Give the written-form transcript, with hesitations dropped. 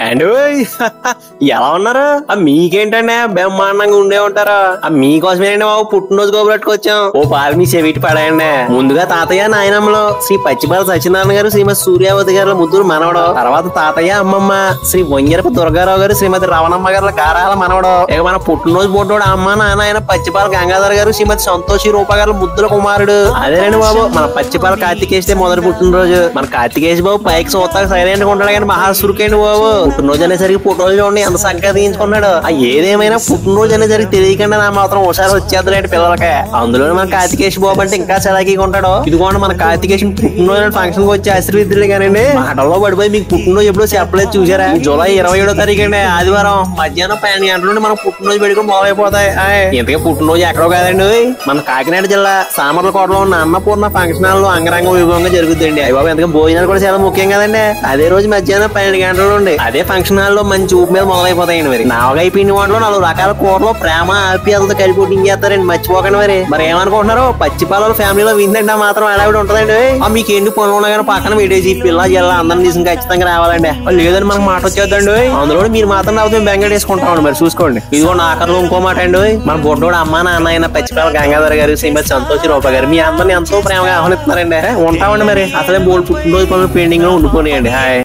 And ఎలా ఉన్నారు? మీకేంటండి బ్రహ్మాండంగా ఉండే ఉంటారా? మీకోసమేనండి బాబు పుట్టినరోజు కోబట్టుకొచ్చాం. ఓ పాలు మీ చెవిటి పడాయండి. ముందుగా తాతయ్య నాయనమ్మలో శ్రీ పచ్చిపాల సత్యనారాయణ గారు, శ్రీమతి సూర్యావతి గారు ముద్దురు మనవడు. తర్వాత తాతయ్య అమ్మమ్మ శ్రీ వంగరపు దుర్గారావు గారు, శ్రీమతి రవణమ్మ గారు గారాల మనవడు. ఇక మన పుట్టినరోజు పుట్టినోడు అమ్మ నాన్న ఆయన పచ్చిపాల గంగాధర్ గారు, శ్రీమతి సంతోషి రూప గారు ముద్దుల కుమారుడు. అదేనండి బాబు మన పచ్చిపాల కార్తికేస్తే మొదటి పుట్టినరోజు. మన కార్తికేశ్ బాబు పైకి సూత్తాక సైలెంట్ గా ఉంటాడు కానీ మహాసురుకేండి బాబు. పుట్టినరోజు అనేసరికి పుట్టినరోజు చూడండి ఎంత చక్కగా తీయించుకున్నాడు. ఏదేమైనా పుట్టినరోజు అనేసరికి తెలియకుండా నా మాత్రం ఒకసారి వచ్చేద్దలేంటి పిల్లలకి. అందులో మన కార్తికేశ్ బాబు అంటే ఇంకా చలాకీగా ఉంటాడు. ఇదిగోండి మన కార్తికేశ్ పుట్టినరోజు ఫంక్షన్ వచ్చి ఆశీర్వదిద్దులే కానండి మాటల్లో పడిపోయి మీకు పుట్టినరోజు ఎప్పుడో చెప్పలేదు చూసారా? జూలై 27వ తారీఖు అండి ఆదివారం మధ్యాహ్నం 12 గంటల నుండి మనం పుట్టినరోజు పెట్టుకుని మొదలైపోతాయి. ఇంతగా పుట్టినరోజు ఎక్కడో కాదండి మన కాకినాడ జిల్లా సామర్లకోటలో ఉన్న అన్నపూర్ణ ఫంక్షన్ హాల్ లో అంగరంగ వైభవంగా జరుగుతుందండి. అయ్య బాబు ఎంతగా భోజనాలు కూడా చాలా ముఖ్యం కదండి. అదే రోజు మధ్యాహ్నం 12 గంటల నుండి అదే ఫంక్షన్ హాల్ లో మంచి ఊపు మీద మొదలైపోతాయండి. మరి నావగాయ పిండి వంటలో 4 రకాల కూరలో ప్రేమ ఆప్యాయతతో కలిపి చేస్తారండి. మర్చిపోకండి. మరి ఏమనుకుంటున్నారు? పచ్చిపాల ఫ్యామిలీలో విందండి మాత్రం అడావిడ ఉంటదండి. మీకు ఎన్ని పనులు ఉన్నా కానీ పక్కన పెట్టేసి పిల్ల జిల్లా అందరిని తీసుకుని ఖచ్చితంగా రావాలండి. లేదని మనకు మాట వచ్చేద్దండి. అందులో మీరు మాత్రం రాకపోతే మేము బెంగ వేసుకుంటామండి. మరి చూసుకోండి. ఇదిగో ఆఖరిలో ఇంకో మాట అండి. మన బొడ్డోడు అమ్మ నాన్న అయిన పచ్చిపాల గంగాధర్ గారు, శ్రీమతి సంతోషి రూప గారు మీ అందరిని ఎంతో ప్రేమగా ఆహ్వానిస్తున్నారండి. ఉంటామండి. మరి అసలే బోల్డ్ పుట్టినరోజు పనులు పెండింగ్ లో ఉండిపోయాయండి. హాయ్.